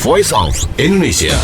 Voice of Indonesia.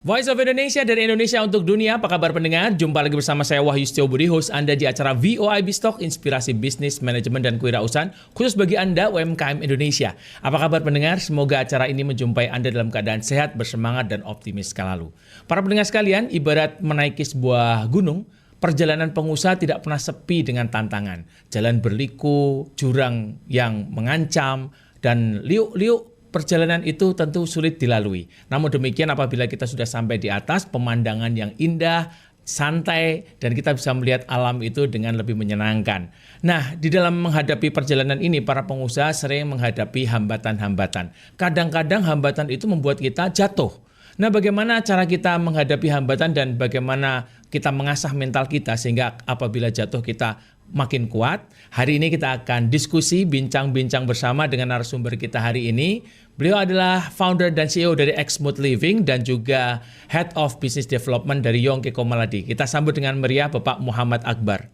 Voice of Indonesia dari Indonesia untuk dunia. Apa kabar pendengar? Jumpa lagi bersama saya Wahyu Setiobudi, host Anda di acara VOIB Stock, Inspirasi Bisnis, Manajemen, dan Kewirausahaan, khusus bagi Anda UMKM Indonesia. Apa kabar pendengar? Semoga acara ini menjumpai Anda dalam keadaan sehat, bersemangat, dan optimis sekalian. Para pendengar sekalian, ibarat menaiki sebuah gunung, perjalanan pengusaha tidak pernah sepi dengan tantangan. Jalan berliku, jurang yang mengancam, dan liuk-liuk perjalanan itu tentu sulit dilalui. Namun demikian apabila kita sudah sampai di atas, pemandangan yang indah, santai, dan kita bisa melihat alam itu dengan lebih menyenangkan. Nah, di dalam menghadapi perjalanan ini, para pengusaha sering menghadapi hambatan-hambatan. Kadang-kadang hambatan itu membuat kita jatuh. Nah, bagaimana cara kita menghadapi hambatan dan bagaimana kita mengasah mental kita sehingga apabila jatuh kita makin kuat? Hari ini kita akan diskusi, bincang-bincang bersama dengan narasumber kita hari ini. Beliau adalah founder dan CEO dari X-Mood Living dan juga Head of Business Development dari Yongke Komaladi. Kita sambut dengan meriah Bapak Muhammad Akbar.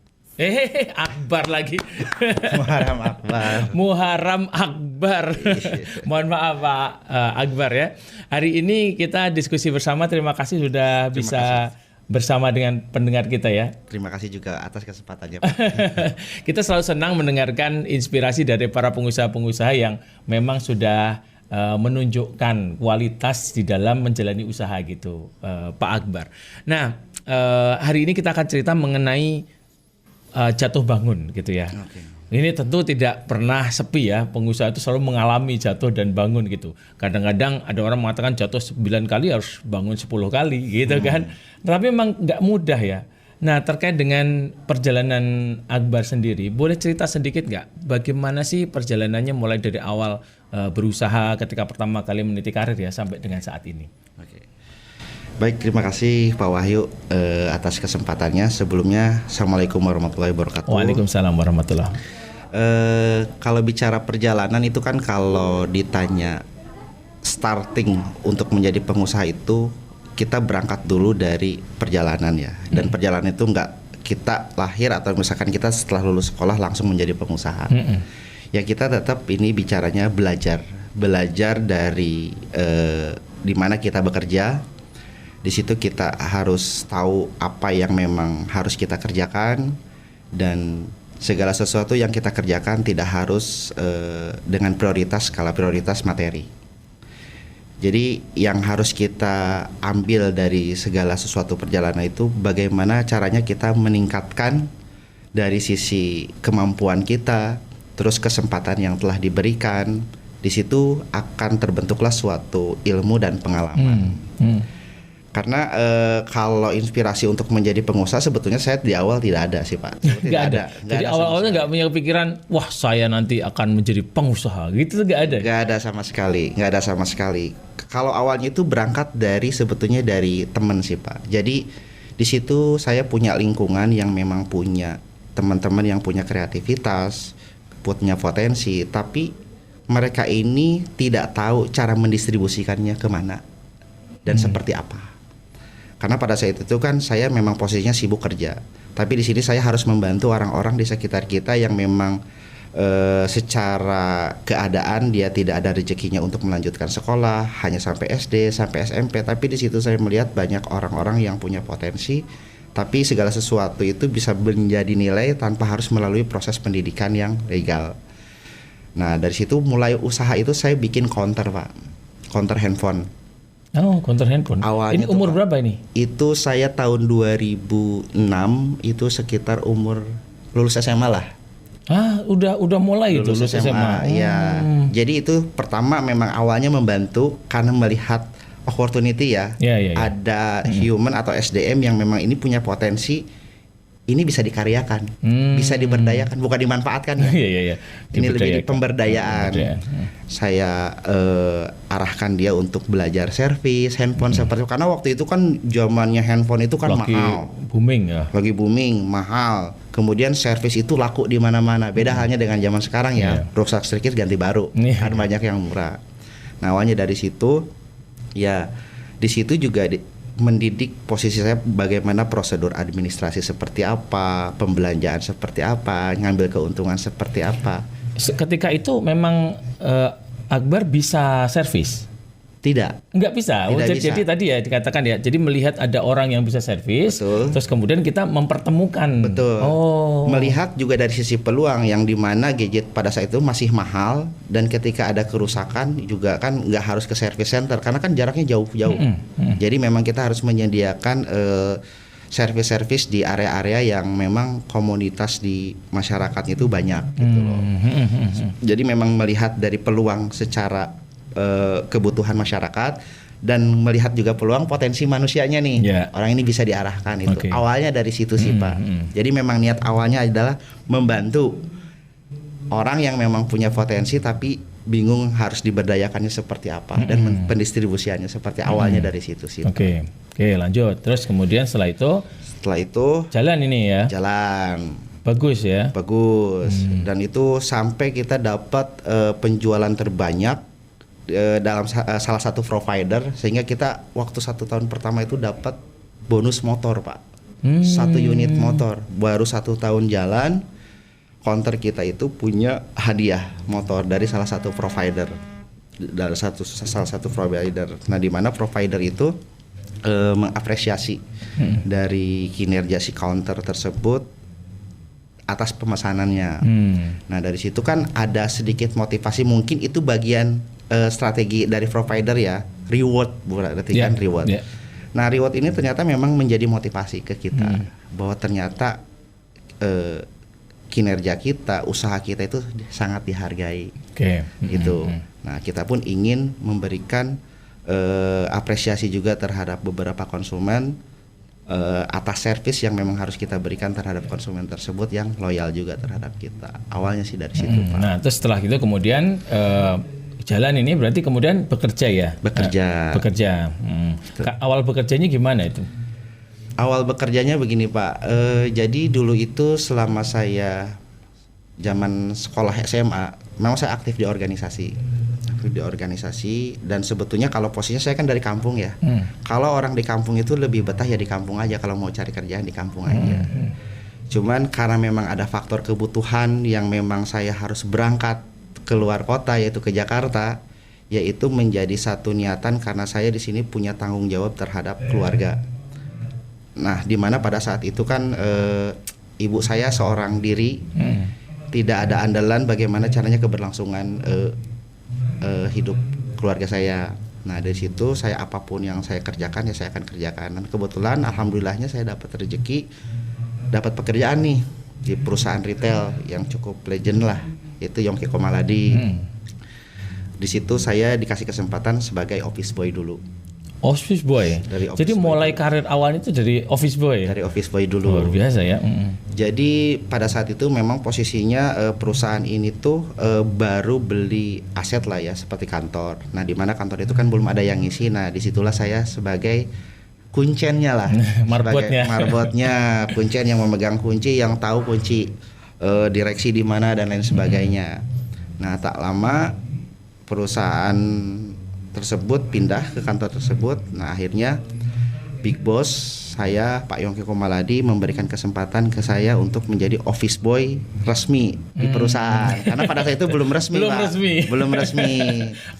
Akbar lagi. Muharram Akbar. Muharram Akbar. Mohon maaf Pak Akbar ya. Hari ini kita diskusi bersama. Terima kasih sudah bisa bersama dengan pendengar kita ya. Terima kasih juga atas kesempatannya, Pak. Kita selalu senang mendengarkan inspirasi dari para pengusaha-pengusaha yang memang sudah menunjukkan kualitas di dalam menjalani usaha gitu, Pak Akbar. Nah, hari ini kita akan cerita mengenai jatuh bangun gitu ya. Okay. Ini tentu tidak pernah sepi ya, pengusaha itu selalu mengalami jatuh dan bangun gitu. Kadang-kadang ada orang mengatakan jatuh 9 kali harus bangun 10 kali gitu kan. Tapi memang nggak mudah ya. Nah, terkait dengan perjalanan Akbar sendiri, boleh cerita sedikit nggak? Bagaimana sih perjalanannya mulai dari awal berusaha ketika pertama kali meniti karir ya sampai dengan saat ini? Oke. Baik, terima kasih Pak Wahyu atas kesempatannya. Sebelumnya, Assalamualaikum warahmatullahi wabarakatuh. Waalaikumsalam warahmatullahi wabarakatuh. Kalau bicara perjalanan itu kan kalau ditanya starting untuk menjadi pengusaha itu, kita berangkat dulu dari perjalanan ya. Dan perjalanan itu nggak kita lahir atau misalkan kita setelah lulus sekolah langsung menjadi pengusaha. Ya kita tetap ini bicaranya belajar dari di mana kita bekerja. Di situ kita harus tahu apa yang memang harus kita kerjakan dan segala sesuatu yang kita kerjakan tidak harus dengan prioritas skala prioritas materi. Jadi yang harus kita ambil dari segala sesuatu perjalanan itu bagaimana caranya kita meningkatkan dari sisi kemampuan kita, terus kesempatan yang telah diberikan. Di situ akan terbentuklah suatu ilmu dan pengalaman. Karena kalau inspirasi untuk menjadi pengusaha sebetulnya saya di awal tidak ada sih Pak. Nggak ada. Jadi awal-awalnya nggak punya pikiran, wah saya nanti akan menjadi pengusaha gitu, nggak ada. Nggak ada sama sekali. Kalau awalnya itu berangkat dari sebetulnya dari teman sih Pak. Jadi di situ saya punya lingkungan yang memang punya teman-teman yang punya kreativitas, punya potensi, tapi mereka ini tidak tahu cara mendistribusikannya kemana dan seperti apa. Karena pada saat itu kan saya memang posisinya sibuk kerja. Tapi di sini saya harus membantu orang-orang di sekitar kita yang memang secara keadaan dia tidak ada rezekinya untuk melanjutkan sekolah, hanya sampai SD, sampai SMP. Tapi di situ saya melihat banyak orang-orang yang punya potensi, tapi segala sesuatu itu bisa menjadi nilai tanpa harus melalui proses pendidikan yang legal. Nah dari situ mulai usaha itu saya bikin counter Pak, counter handphone. Oh, counter handphone. Awalnya ini umur berapa ini? Itu saya tahun 2006, itu sekitar umur lulus SMA lah. Udah mulai itu lulus SMA. Ya. Jadi itu pertama memang awalnya membantu karena melihat opportunity ya. Ada human atau SDM yang memang ini punya potensi, ini bisa dikaryakan, bisa diberdayakan, bukan dimanfaatkan ya. Ini lebih di pemberdayaan. Saya arahkan dia untuk belajar servis handphone seperti itu. Karena waktu itu kan zamannya handphone itu kan lagi mahal, booming ya. Lagi booming, mahal. Kemudian servis itu laku di mana-mana. Beda halnya dengan zaman sekarang ya, rusak sedikit ganti baru. Kan banyak yang murah. Nah, awalnya dari situ, ya di situ juga mendidik posisi saya bagaimana prosedur administrasi seperti apa, pembelanjaan seperti apa, ngambil keuntungan seperti apa. Ketika itu memang Akbar bisa servis? Tidak. Nggak bisa. Tidak bisa. Jadi tadi ya dikatakan ya. Jadi melihat ada orang yang bisa servis, Betul. terus kemudian kita mempertemukan. Betul. Oh. Melihat juga dari sisi peluang yang dimana gadget pada saat itu masih mahal dan ketika ada kerusakan juga kan nggak harus ke service center karena kan jaraknya jauh-jauh. Jadi memang kita harus menyediakan servis-servis di area-area yang memang komunitas di masyarakatnya itu banyak gitu loh. Jadi memang melihat dari peluang secara kebutuhan masyarakat dan melihat juga peluang potensi manusianya nih. Yeah. Orang ini bisa diarahkan itu. Okay. Awalnya dari situ sih Pak. Jadi memang niat awalnya adalah membantu orang yang memang punya potensi tapi bingung harus diberdayakannya seperti apa dan pendistribusiannya seperti awalnya dari situ sih. Oke, lanjut. Terus kemudian setelah itu jalan ini ya. Jalan. Bagus ya. Bagus. Dan itu sampai kita dapat penjualan terbanyak dalam salah satu provider sehingga kita waktu 1 tahun pertama itu dapat bonus motor Pak. 1 unit motor baru 1 tahun jalan counter kita itu punya hadiah motor dari salah satu provider salah satu provider. Nah di mana provider itu mengapresiasi dari kinerja si counter tersebut atas pemesanannya. Nah dari situ kan ada sedikit motivasi mungkin itu bagian strategi dari provider ya, reward berarti kan reward. Nah reward ini ternyata memang menjadi motivasi ke kita bahwa ternyata kinerja kita, usaha kita itu sangat dihargai. Gitu. Nah kita pun ingin memberikan apresiasi juga terhadap beberapa konsumen atas servis yang memang harus kita berikan terhadap konsumen tersebut yang loyal juga terhadap kita. Awalnya sih dari situ Pak. Nah terus setelah itu kemudian jalan ini berarti kemudian bekerja ya? Bekerja. Awal bekerjanya gimana itu? Awal bekerjanya begini Pak. Jadi dulu itu selama saya zaman sekolah SMA, memang saya aktif di organisasi. Dan sebetulnya kalau posisinya saya kan dari kampung ya. Kalau orang di kampung itu lebih betah ya di kampung aja kalau mau cari kerjaan di kampung aja. Cuman karena memang ada faktor kebutuhan yang memang saya harus berangkat keluar kota yaitu ke Jakarta, yaitu menjadi satu niatan karena saya di sini punya tanggung jawab terhadap keluarga. Nah, di mana pada saat itu kan ibu saya seorang diri, tidak ada andalan bagaimana caranya keberlangsungan hidup keluarga saya. Nah, dari situ saya apapun yang saya kerjakan ya saya akan kerjakan. Dan kebetulan alhamdulillahnya saya dapat rezeki, dapat pekerjaan nih di perusahaan retail yang cukup legend lah, itu Yongki Komaladi. Di situ saya dikasih kesempatan sebagai office boy dulu. Office boy. Jadi mulai karir awalnya itu dari office boy. Dari office boy dulu. Luar biasa ya. Jadi pada saat itu memang posisinya perusahaan ini tuh baru beli aset lah ya seperti kantor. Nah di mana kantor itu kan belum ada yang ngisi. Nah disitulah saya sebagai kuncennya lah. Marbotnya, kuncen yang memegang kunci, yang tahu kunci direksi di mana dan lain sebagainya. Nah tak lama perusahaan tersebut pindah ke kantor tersebut. Nah akhirnya big boss saya Pak Yongki Komaladi memberikan kesempatan ke saya untuk menjadi office boy resmi di perusahaan karena pada saat itu belum resmi Pak. Belum resmi.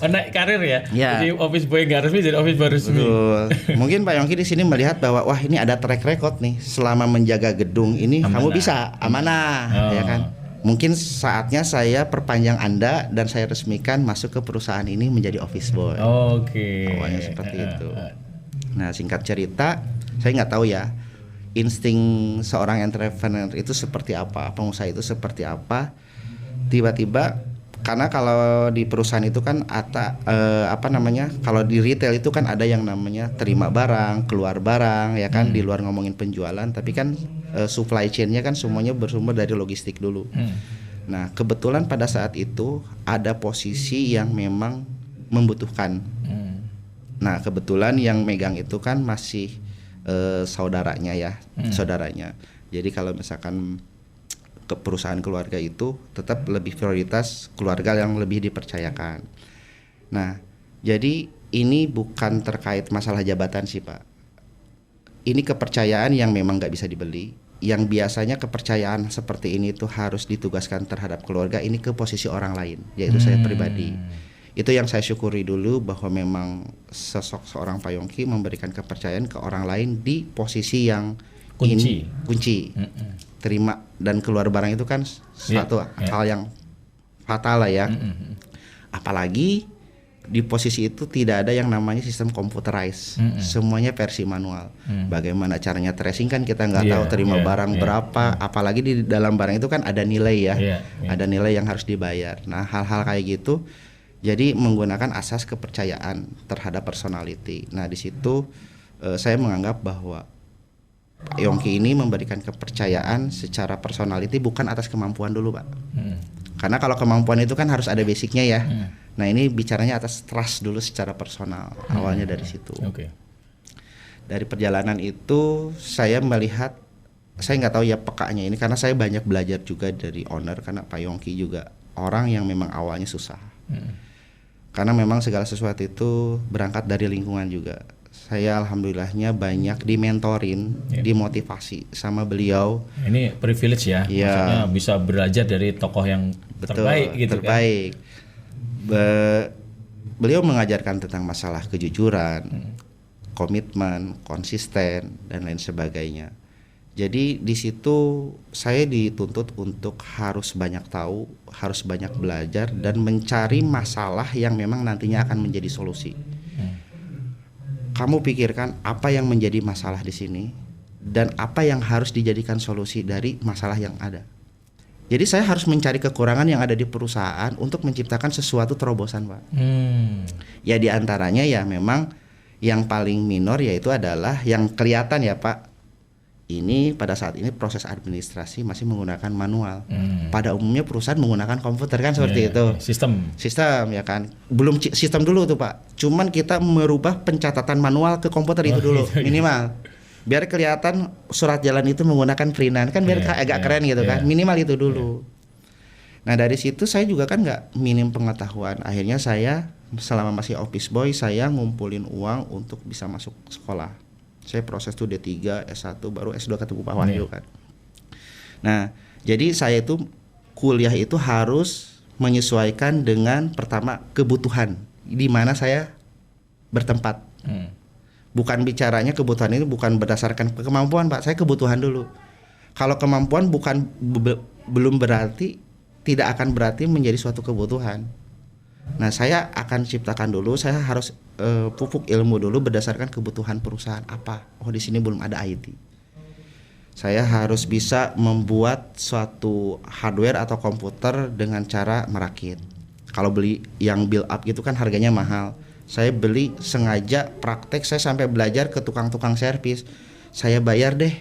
Naik karir ya? Ya. Jadi office boy nggak resmi jadi office boy resmi. Betul. Mungkin Pak Yongki di sini melihat bahwa wah ini ada track record nih selama menjaga gedung ini amanah. Kamu bisa amanah ya kan. Mungkin saatnya saya perpanjang Anda dan saya resmikan masuk ke perusahaan ini menjadi office boy. Awalnya seperti itu. Nah singkat cerita, saya nggak tahu ya insting seorang entrepreneur itu seperti apa, pengusaha itu seperti apa. Tiba-tiba karena kalau di perusahaan itu kan kalau di retail itu kan ada yang namanya terima barang, keluar barang ya kan, di luar ngomongin penjualan, tapi kan supply chain-nya kan semuanya bersumber dari logistik dulu. Nah, kebetulan pada saat itu ada posisi yang memang membutuhkan. Nah, kebetulan yang megang itu kan masih saudaranya ya, saudaranya. Jadi kalau misalkan ke perusahaan keluarga itu tetap lebih prioritas keluarga yang lebih dipercayakan. Nah, jadi ini bukan terkait masalah jabatan sih Pak. Ini kepercayaan yang memang nggak bisa dibeli. Yang biasanya kepercayaan seperti ini tuh harus ditugaskan terhadap keluarga, ini ke posisi orang lain, yaitu saya pribadi. Itu yang saya syukuri dulu, bahwa memang sosok seorang Pak Yongki memberikan kepercayaan ke orang lain di posisi yang kunci. Terima dan keluar barang itu kan suatu hal yang fatal lah ya. Apalagi di posisi itu tidak ada yang namanya sistem computerized, semuanya versi manual. Bagaimana caranya tracing kan kita nggak tahu terima barang berapa, apalagi di dalam barang itu kan ada nilai ya, ada nilai yang harus dibayar. Nah hal-hal kayak gitu, jadi menggunakan asas kepercayaan terhadap personality. Nah di situ saya menganggap bahwa Pak Yongki ini memberikan kepercayaan secara personality, bukan atas kemampuan dulu Pak. Karena kalau kemampuan itu kan harus ada basicnya ya. Nah ini bicaranya atas trust dulu secara personal. Awalnya dari situ. Dari perjalanan itu saya melihat, saya nggak tahu ya pekanya ini, karena saya banyak belajar juga dari owner, karena Pak Yongki juga orang yang memang awalnya susah. Karena memang segala sesuatu itu berangkat dari lingkungan juga. Saya alhamdulillahnya banyak dimentorin, dimotivasi sama beliau. Ini privilege ya, maksudnya bisa belajar dari tokoh yang terbaik gitu terbaik. Beliau mengajarkan tentang masalah kejujuran, komitmen, konsisten dan lain sebagainya. Jadi di situ saya dituntut untuk harus banyak tahu, harus banyak belajar dan mencari masalah yang memang nantinya akan menjadi solusi. Kamu pikirkan apa yang menjadi masalah di sini dan apa yang harus dijadikan solusi dari masalah yang ada. Jadi saya harus mencari kekurangan yang ada di perusahaan untuk menciptakan sesuatu terobosan, Pak. Ya diantaranya ya memang yang paling minor yaitu adalah yang kelihatan ya Pak. Ini pada saat ini proses administrasi masih menggunakan manual. Pada umumnya perusahaan menggunakan komputer kan seperti itu. Sistem ya kan. Belum sistem dulu tuh Pak. Cuman kita merubah pencatatan manual ke komputer itu dulu minimal. Biar kelihatan surat jalan itu menggunakan printan kan biar agak keren gitu kan. Minimal itu dulu. Nah dari situ saya juga kan nggak minim pengetahuan. Akhirnya saya selama masih office boy saya ngumpulin uang untuk bisa masuk sekolah. Saya proses tuh D3, S1, baru S2 ketemu Pak Wahyu kan. Nah, jadi saya itu kuliah itu harus menyesuaikan dengan pertama kebutuhan di mana saya bertempat. Bukan bicaranya kebutuhan ini bukan berdasarkan kemampuan Pak, saya kebutuhan dulu. Kalau kemampuan belum berarti tidak akan berarti menjadi suatu kebutuhan. Nah, saya akan ciptakan dulu, saya harus pupuk ilmu dulu berdasarkan kebutuhan perusahaan apa. Oh, di sini belum ada IT. Saya harus bisa membuat suatu hardware atau komputer dengan cara merakit. Kalau beli yang build up gitu kan harganya mahal. Saya beli sengaja praktek, saya sampai belajar ke tukang-tukang servis. Saya bayar deh.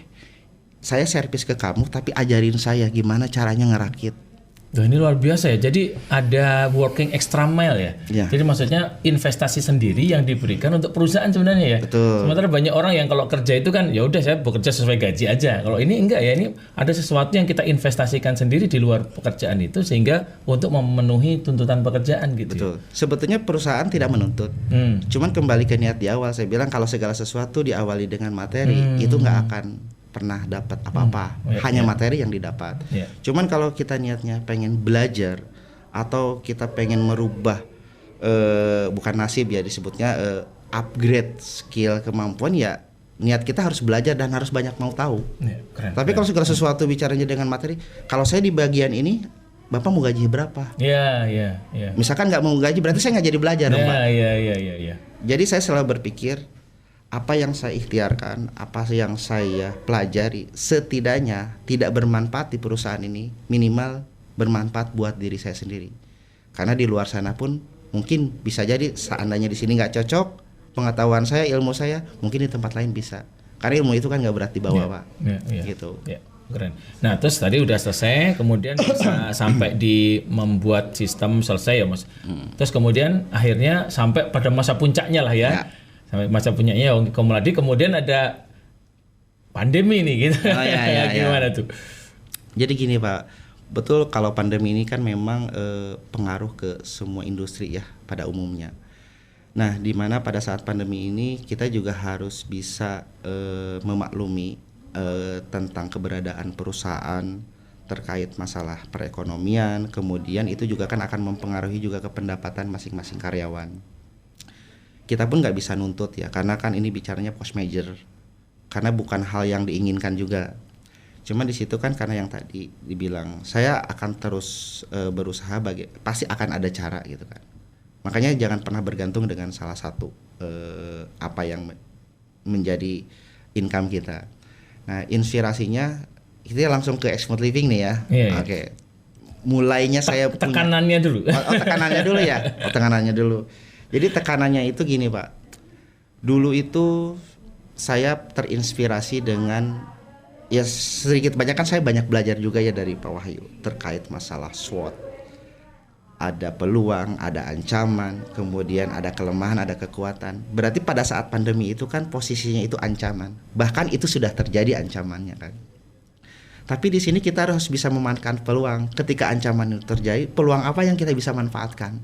Saya servis ke kamu tapi ajarin saya gimana caranya ngerakit. Duh, ini luar biasa ya. Jadi ada working extra mile ya. Jadi maksudnya investasi sendiri yang diberikan untuk perusahaan sebenarnya ya. Betul. Sementara banyak orang yang kalau kerja itu kan ya udah saya bekerja sesuai gaji aja. Kalau ini enggak ya, ini ada sesuatu yang kita investasikan sendiri di luar pekerjaan itu sehingga untuk memenuhi tuntutan pekerjaan gitu. Betul. Sebetulnya perusahaan tidak menuntut. Cuman kembali ke niat di awal, saya bilang kalau segala sesuatu diawali dengan materi itu nggak akan pernah dapat apa-apa, hanya materi yang didapat. Cuman kalau kita niatnya pengen belajar atau kita pengen merubah bukan nasib ya disebutnya upgrade skill kemampuan ya niat kita harus belajar dan harus banyak mau tahu. Tapi kalau segala sesuatu bicaranya dengan materi, kalau saya di bagian ini Bapak mau gaji berapa? Misalkan nggak mau gaji berarti saya nggak jadi belajar dong Pak. Jadi saya selalu berpikir apa yang saya ikhtiarkan, apa yang saya pelajari setidaknya tidak bermanfaat di perusahaan ini, minimal bermanfaat buat diri saya sendiri. Karena di luar sana pun mungkin bisa jadi seandainya di sini nggak cocok, pengetahuan saya, ilmu saya mungkin di tempat lain bisa. Karena ilmu itu kan nggak berat dibawa Pak. Gitu. Keren. Nah terus tadi udah selesai, kemudian bisa sampai di membuat sistem selesai ya Mas. Terus kemudian akhirnya sampai pada masa puncaknya lah ya. Sampai masa punyanya Yongki Komaladi, kemudian ada pandemi nih gitu. Gimana tuh? Jadi gini Pak, betul kalau pandemi ini kan memang pengaruh ke semua industri ya pada umumnya. Nah, di mana pada saat pandemi ini kita juga harus bisa memaklumi tentang keberadaan perusahaan, terkait masalah perekonomian, kemudian itu juga kan akan mempengaruhi juga ke pendapatan masing-masing karyawan. Kita pun nggak bisa nuntut ya, karena kan ini bicaranya post merger, karena bukan hal yang diinginkan juga. Cuma di situ kan karena yang tadi dibilang, saya akan terus berusaha pasti akan ada cara gitu kan. Makanya jangan pernah bergantung dengan salah satu apa yang menjadi income kita. Nah, inspirasinya kita langsung ke Exmooth Living nih ya. Oke. Mulainya saya tekanannya dulu. Tekanannya dulu ya. Tekanannya dulu. Jadi tekanannya itu gini, Pak. Dulu itu saya terinspirasi dengan ya sedikit banyak kan saya banyak belajar juga ya dari Pak Wahyu terkait masalah SWOT. Ada peluang, ada ancaman, kemudian ada kelemahan, ada kekuatan. Berarti pada saat pandemi itu kan posisinya itu ancaman. Bahkan itu sudah terjadi ancamannya kan. Tapi di sini kita harus bisa memanfaatkan peluang. Ketika ancaman itu terjadi, peluang apa yang kita bisa manfaatkan?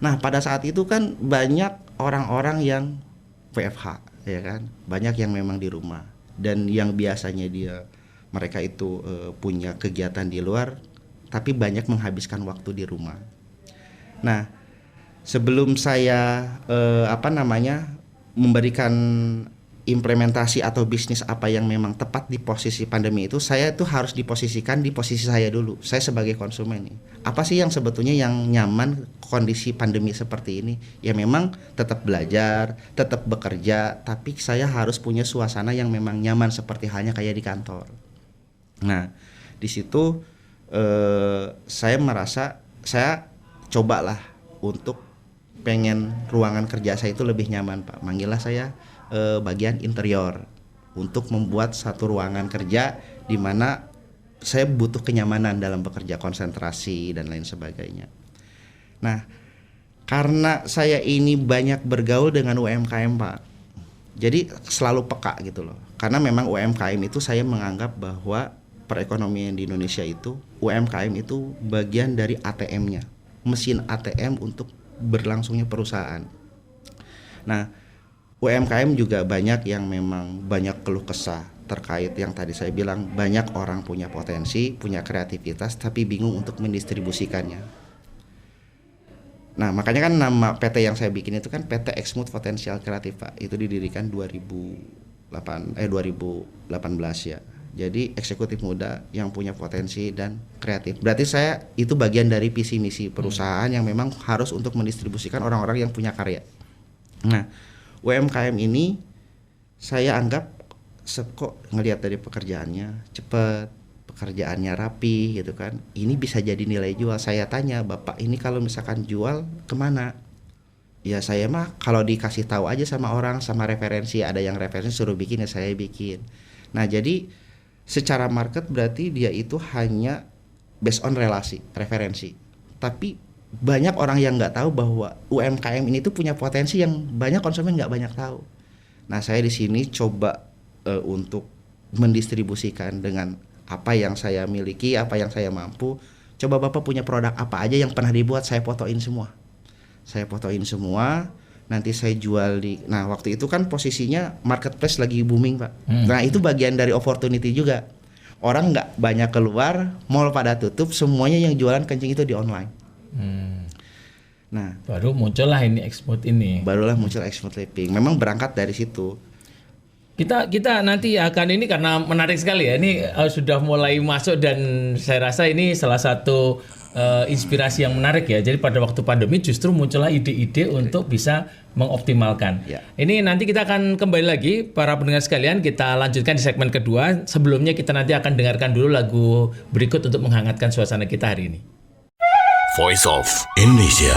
Nah, pada saat itu kan banyak orang-orang yang WFH, ya kan? Banyak yang memang di rumah dan yang biasanya mereka itu punya kegiatan di luar, tapi banyak menghabiskan waktu di rumah. Nah, sebelum saya memberikan implementasi atau bisnis apa yang memang tepat di posisi pandemi itu, saya tuh harus diposisikan di posisi saya dulu. Saya sebagai konsumen nih, apa sih yang sebetulnya yang nyaman kondisi pandemi seperti ini? Ya memang tetap belajar, tetap bekerja, tapi saya harus punya suasana yang memang nyaman seperti halnya kayak di kantor. Nah, di situ saya merasa saya cobalah untuk pengen ruangan kerja saya itu lebih nyaman, Pak. Manggillah saya bagian interior untuk membuat satu ruangan kerja di mana saya butuh kenyamanan dalam bekerja, konsentrasi dan lain sebagainya. Nah, karena saya ini banyak bergaul dengan UMKM, Pak, jadi selalu peka gitu loh. Karena memang UMKM itu saya menganggap bahwa perekonomian di Indonesia itu UMKM itu bagian dari ATM-nya, mesin ATM untuk berlangsungnya perusahaan. Nah, UMKM juga banyak yang memang banyak keluh kesah terkait yang tadi saya bilang, banyak orang punya potensi, punya kreativitas tapi bingung untuk mendistribusikannya. Nah, makanya kan nama PT yang saya bikin itu kan PT Exmooth Potential Kreatif, Pak. Itu didirikan 2018 ya. Jadi eksekutif muda yang punya potensi dan kreatif. Berarti saya itu bagian dari visi misi perusahaan yang memang harus untuk mendistribusikan orang-orang yang punya karya. Nah, UMKM ini saya anggap kok ngelihat dari pekerjaannya cepat, pekerjaannya rapi gitu kan. Ini bisa jadi nilai jual. Saya tanya, Bapak ini kalau misalkan jual kemana? Ya saya mah kalau dikasih tahu aja sama orang, sama referensi, ada yang referensi suruh bikin ya saya bikin. Nah, jadi secara market berarti dia itu hanya based on relasi, referensi. Tapi banyak orang yang nggak tahu bahwa UMKM ini tuh punya potensi yang banyak konsumen nggak banyak tahu. Nah, saya di sini coba untuk mendistribusikan dengan apa yang saya miliki, apa yang saya mampu. Coba Bapak punya produk apa aja yang pernah dibuat, saya fotoin semua. Nanti saya jual di. Nah, waktu itu kan posisinya marketplace lagi booming, Pak. Nah, itu bagian dari opportunity juga. Orang nggak banyak keluar, mall pada tutup, semuanya yang jualan kencing itu di online. Nah, baru muncullah ini Exmooth ini. Barulah muncul Exmooth Living. Memang berangkat dari situ. Kita nanti akan ini karena menarik sekali ya. Ini sudah mulai masuk dan saya rasa ini salah satu inspirasi yang menarik ya. Jadi pada waktu pandemi justru muncullah ide-ide untuk bisa mengoptimalkan. Ya. Ini nanti kita akan kembali lagi para pendengar sekalian, kita lanjutkan di segmen kedua. Sebelumnya kita nanti akan dengarkan dulu lagu berikut untuk menghangatkan suasana kita hari ini. Voice of Indonesia.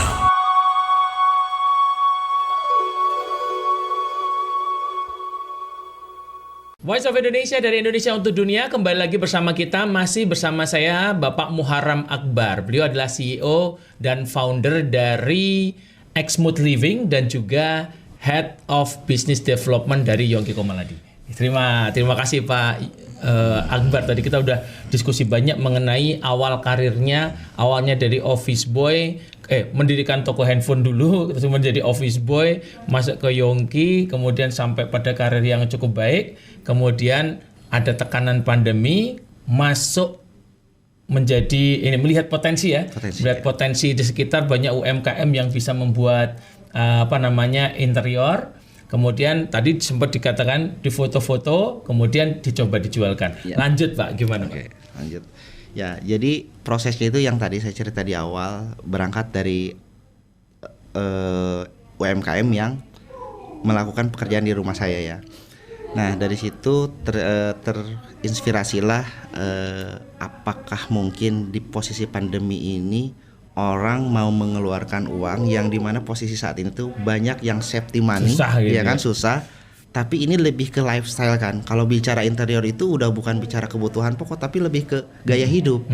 Voice of Indonesia dari Indonesia untuk Dunia kembali lagi bersama kita, masih bersama saya Bapak Muharram Akbar. Beliau adalah CEO dan founder dari Exmooth Living dan juga Head of Business Development dari Yongki Komaladi. Terima kasih Pak Akbar. Tadi kita udah diskusi banyak mengenai awal karirnya, awalnya dari office boy, mendirikan toko handphone dulu, terus menjadi office boy, masuk ke Yongki, kemudian sampai pada karir yang cukup baik, kemudian ada tekanan pandemi, masuk menjadi ini melihat potensi ya, Potensi, melihat ya. potensi di sekitar banyak UMKM yang bisa membuat interior, kemudian tadi sempat dikatakan di foto-foto, kemudian dicoba dijualkan. Ya. Lanjut Pak, gimana Pak? Oke, lanjut. Ya, jadi prosesnya itu yang tadi saya cerita di awal, berangkat dari UMKM yang melakukan pekerjaan di rumah saya ya. Nah, dari situ terinspirasilah apakah mungkin di posisi pandemi ini orang mau mengeluarkan uang yang dimana posisi saat ini tuh banyak yang safety money, Susah gitu ya kan ya. susah. Tapi ini lebih ke lifestyle kan. Kalau bicara interior itu udah bukan bicara kebutuhan pokok, tapi lebih ke gaya hidup.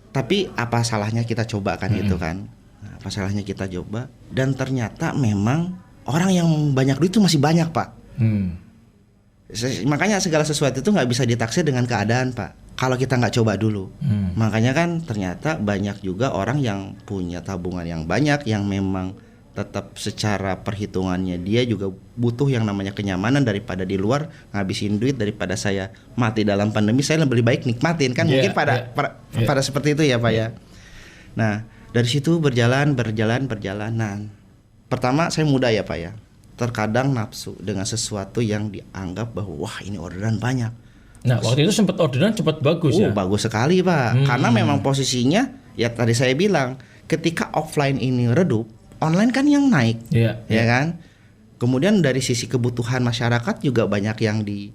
Tapi apa salahnya kita coba kan gitu kan? Nah, apa salahnya kita coba? Dan ternyata memang orang yang banyak duit itu masih banyak Pak. Makanya segala sesuatu itu nggak bisa ditaksir dengan keadaan Pak. Kalau kita nggak coba dulu. Makanya kan ternyata banyak juga orang yang punya tabungan yang banyak, yang memang tetap secara perhitungannya dia juga butuh yang namanya kenyamanan daripada di luar ngabisin duit, daripada saya mati dalam pandemi, saya lebih baik nikmatin kan. Mungkin pada seperti itu ya Pak ya. Nah dari situ berjalan. Nah pertama saya muda ya Pak ya, terkadang nafsu dengan sesuatu yang dianggap bahwa wah ini orderan banyak. Nah waktu itu sempat orderan cepat bagus ya. Bagus sekali Pak, karena memang posisinya ya tadi saya bilang, ketika offline ini redup, online kan yang naik, ya kan. Kemudian dari sisi kebutuhan masyarakat juga banyak yang di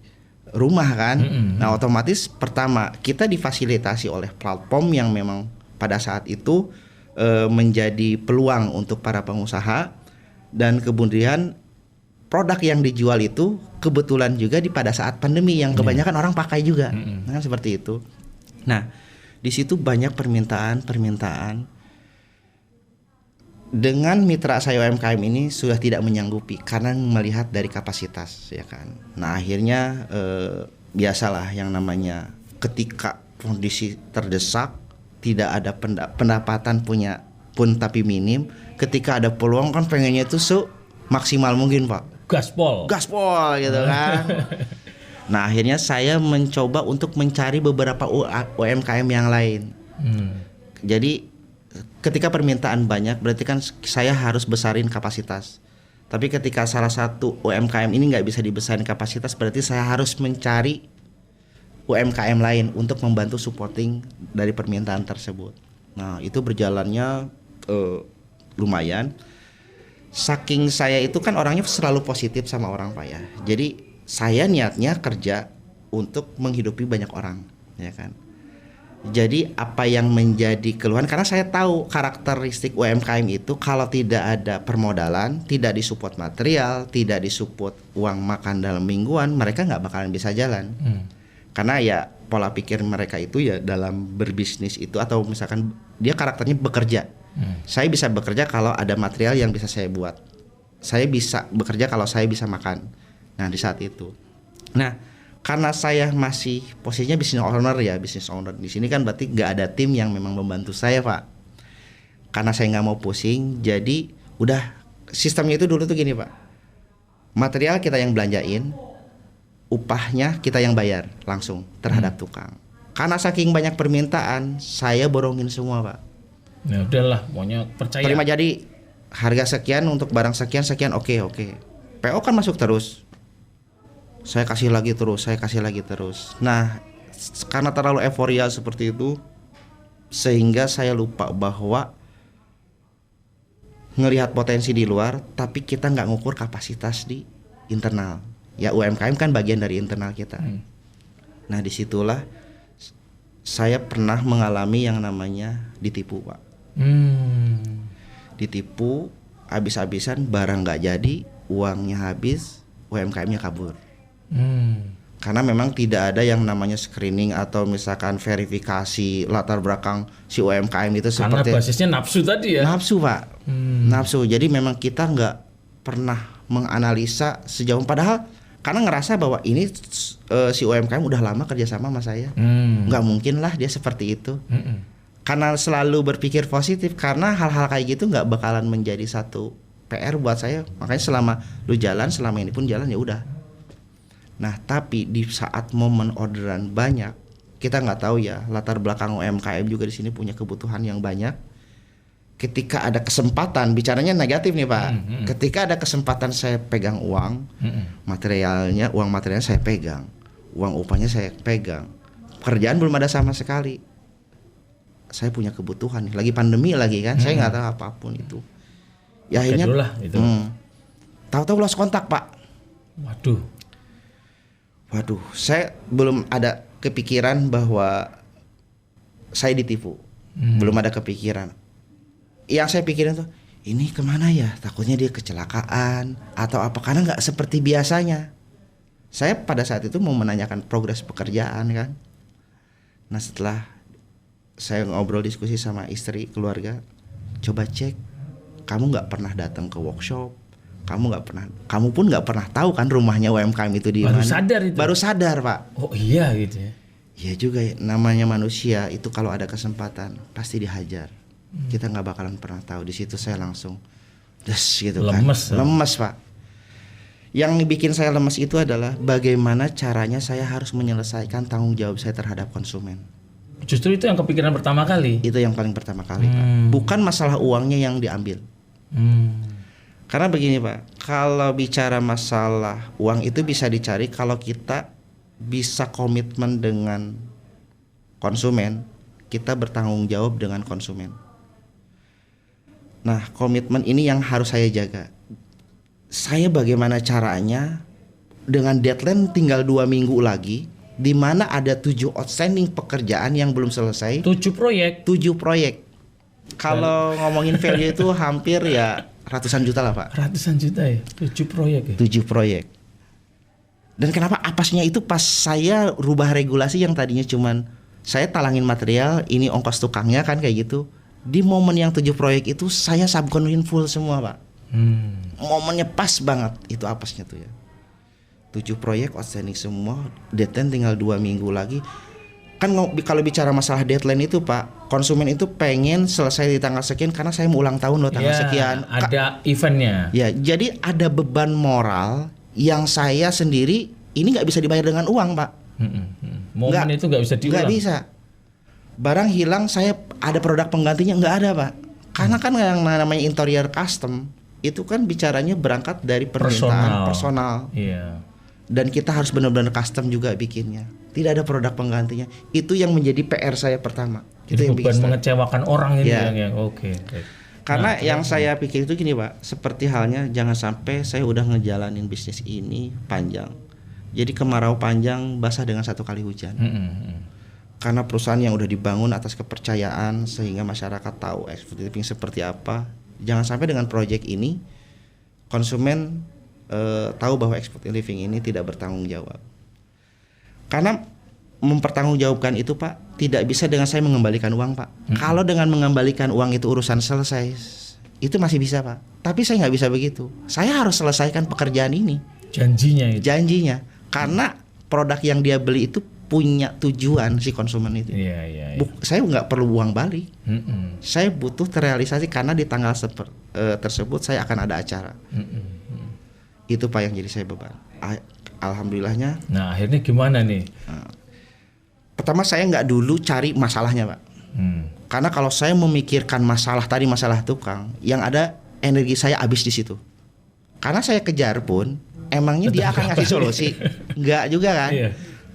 rumah kan. Nah otomatis pertama kita difasilitasi oleh platform yang memang pada saat itu menjadi peluang untuk para pengusaha, dan kemudian produk yang dijual itu kebetulan juga pada saat pandemi yang kebanyakan orang pakai juga, kan seperti itu. Nah di situ banyak permintaan. Dengan mitra saya UMKM ini sudah tidak menyanggupi karena melihat dari kapasitas ya kan. Nah akhirnya biasalah yang namanya ketika kondisi terdesak, tidak ada pendapatan pun tapi minim, ketika ada peluang kan pengennya itu maksimal mungkin Pak. Gaspol gitu kan. Nah akhirnya saya mencoba untuk mencari beberapa UMKM yang lain. Jadi ketika permintaan banyak berarti kan saya harus besarin kapasitas. Tapi ketika salah satu UMKM ini nggak bisa dibesarin kapasitas, berarti saya harus mencari UMKM lain untuk membantu supporting dari permintaan tersebut. Nah itu berjalannya lumayan. Saking saya itu kan orangnya selalu positif sama orang Pak ya. Jadi saya niatnya kerja untuk menghidupi banyak orang ya kan. Jadi apa yang menjadi keluhan, karena saya tahu karakteristik UMKM itu kalau tidak ada permodalan, tidak disupport material, tidak disupport uang makan dalam mingguan, mereka nggak bakalan bisa jalan. Karena ya pola pikir mereka itu ya dalam berbisnis itu, atau misalkan dia karakternya bekerja. Saya bisa bekerja kalau ada material yang bisa saya buat. Saya bisa bekerja kalau saya bisa makan. Nah di saat itu. Nah karena saya masih posisinya business owner di sini kan berarti nggak ada tim yang memang membantu saya Pak. Karena saya nggak mau pusing, jadi udah sistemnya itu dulu tuh gini Pak. Material kita yang belanjain, upahnya kita yang bayar langsung terhadap tukang. Karena saking banyak permintaan, saya borongin semua Pak. Ya udahlah, maunya percaya. Terima, jadi harga sekian untuk barang sekian, oke. PO kan masuk terus. Saya kasih lagi terus. Nah, karena terlalu euforia seperti itu, sehingga saya lupa bahwa ngelihat potensi di luar, tapi kita nggak ngukur kapasitas di internal. Ya UMKM kan bagian dari internal kita. Nah disitulah saya pernah mengalami yang namanya ditipu Pak. Ditipu habis-habisan, barang nggak jadi, uangnya habis, UMKM-nya kabur. Karena memang tidak ada yang namanya screening atau misalkan verifikasi latar belakang si UMKM itu. Karena seperti basisnya nafsu tadi ya. Nafsu Pak. Nafsu. Jadi memang kita nggak pernah menganalisa sejauh, padahal karena ngerasa bahwa ini si UMKM udah lama kerjasama sama saya, nggak mungkin lah dia seperti itu. Karena selalu berpikir positif, karena hal-hal kayak gitu nggak bakalan menjadi satu PR buat saya. Makanya selama ini pun jalan ya udah. Nah tapi di saat momen orderan banyak, kita nggak tahu ya latar belakang UMKM juga di sini punya kebutuhan yang banyak. Ketika ada kesempatan, bicaranya negatif nih Pak. Ketika ada kesempatan saya pegang uang, uang materialnya saya pegang, uang upahnya saya pegang, pekerjaan belum ada sama sekali. Saya punya kebutuhan nih, lagi pandemi lagi kan, saya nggak tahu apapun itu. Ya akhirnya, tahu-tahu lost kontak Pak. Waduh, saya belum ada kepikiran bahwa saya ditipu, belum ada kepikiran. Yang saya pikirin tuh, ini kemana ya? Takutnya dia kecelakaan atau apa? Karena nggak seperti biasanya. Saya pada saat itu mau menanyakan progres pekerjaan kan. Nah setelah saya ngobrol diskusi sama istri keluarga, coba cek, kamu nggak pernah datang ke workshop, kamu pun nggak pernah tahu kan rumahnya UMKM itu di mana. Baru sadar Pak. Oh iya gitu ya. Iya juga ya, namanya manusia itu kalau ada kesempatan pasti dihajar. Kita nggak bakalan pernah tahu. Di situ saya langsung gitu lemes, kan. Lemes Pak. Yang bikin saya lemes itu adalah bagaimana caranya saya harus menyelesaikan tanggung jawab saya terhadap konsumen. Justru itu yang kepikiran pertama kali. Itu yang paling pertama kali Pak. Bukan masalah uangnya yang diambil. Karena begini Pak, kalau bicara masalah uang itu bisa dicari kalau kita bisa komitmen dengan konsumen, kita bertanggung jawab dengan konsumen. Nah, komitmen ini yang harus saya jaga. Saya bagaimana caranya dengan deadline tinggal 2 minggu lagi, di mana ada 7 outstanding pekerjaan yang belum selesai. 7 proyek. Kalau ngomongin value itu hampir ya ratusan juta lah Pak. Ratusan juta ya, 7 proyek ya? 7 proyek. Dan kenapa apesnya itu pas saya rubah regulasi yang tadinya cuman saya talangin material, ini ongkos tukangnya kan kayak gitu. Di momen yang 7 proyek itu saya subkontrin full semua Pak. Momennya pas banget itu apesnya tuh ya. 7 proyek outstanding semua, deadline tinggal 2 minggu lagi. Kan kalau bicara masalah deadline itu Pak, konsumen itu pengen selesai di tanggal sekian karena saya mau ulang tahun loh tanggal sekian. Ada eventnya. Ya, jadi ada beban moral yang saya sendiri ini nggak bisa dibayar dengan uang Pak. Momen itu nggak bisa diulang. Nggak bisa. Barang hilang saya ada produk penggantinya nggak ada Pak. Karena kan yang namanya interior custom itu kan bicaranya berangkat dari permintaan personal. Iya. Dan kita harus benar-benar custom juga bikinnya. Tidak ada produk penggantinya. Itu yang menjadi PR saya pertama. Jadi itu beban mengecewakan orang ini ya. yang oke. Karena yang saya pikir itu gini Pak, seperti halnya jangan sampai saya udah ngejalanin bisnis ini panjang. Jadi kemarau panjang basah dengan 1 kali hujan. Karena perusahaan yang udah dibangun atas kepercayaan sehingga masyarakat tahu export living seperti apa. Jangan sampai dengan proyek ini konsumen tahu bahwa export living ini tidak bertanggung jawab. Karena mempertanggungjawabkan itu Pak tidak bisa dengan saya mengembalikan uang Pak. Kalau dengan mengembalikan uang itu urusan selesai, itu masih bisa Pak. Tapi saya nggak bisa begitu. Saya harus selesaikan pekerjaan ini. Janjinya. Karena produk yang dia beli itu punya tujuan si konsumen itu. Iya. Saya nggak perlu uang balik. Saya butuh terrealisasi karena di tanggal tersebut saya akan ada acara. Itu Pak yang jadi saya beban. Alhamdulillahnya. Nah akhirnya gimana nih? Pertama saya nggak dulu cari masalahnya Pak. Karena kalau saya memikirkan masalah tadi, masalah tukang, yang ada energi saya habis di situ. Karena saya kejar pun, emangnya dia akan ngasih solusi? Nggak juga kan? Iya.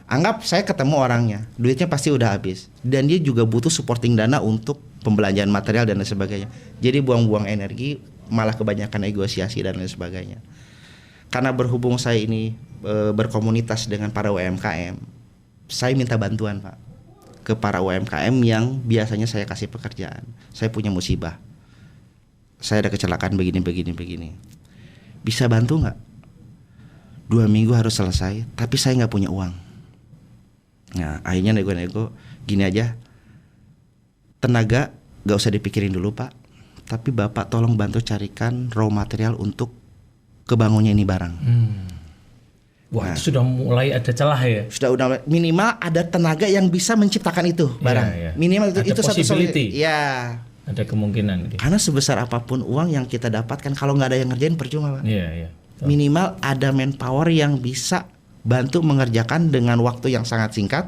Anggap saya ketemu orangnya, duitnya pasti udah habis, dan dia juga butuh supporting dana untuk pembelanjaan material dan lain sebagainya. Jadi buang-buang energi, malah kebanyakan negosiasi dan lain sebagainya. Karena berhubung saya ini berkomunitas dengan para UMKM, saya minta bantuan Pak ke para UMKM yang biasanya saya kasih pekerjaan. Saya punya musibah, saya ada kecelakaan begini. Bisa bantu nggak? 2 minggu harus selesai, tapi saya nggak punya uang. Nah akhirnya nego-nego gini aja, tenaga gak usah dipikirin dulu Pak, tapi Bapak tolong bantu carikan raw material untuk kebangunnya ini barang. Wah itu sudah mulai ada celah ya? Sudah minimal ada tenaga yang bisa menciptakan itu barang. Iya. Minimal ada itu satu possibility. Ya. Ada kemungkinan. Karena sebesar apapun uang yang kita dapatkan kalau nggak ada yang ngerjain percuma Pak. Iya. Minimal ada manpower yang bisa bantu mengerjakan dengan waktu yang sangat singkat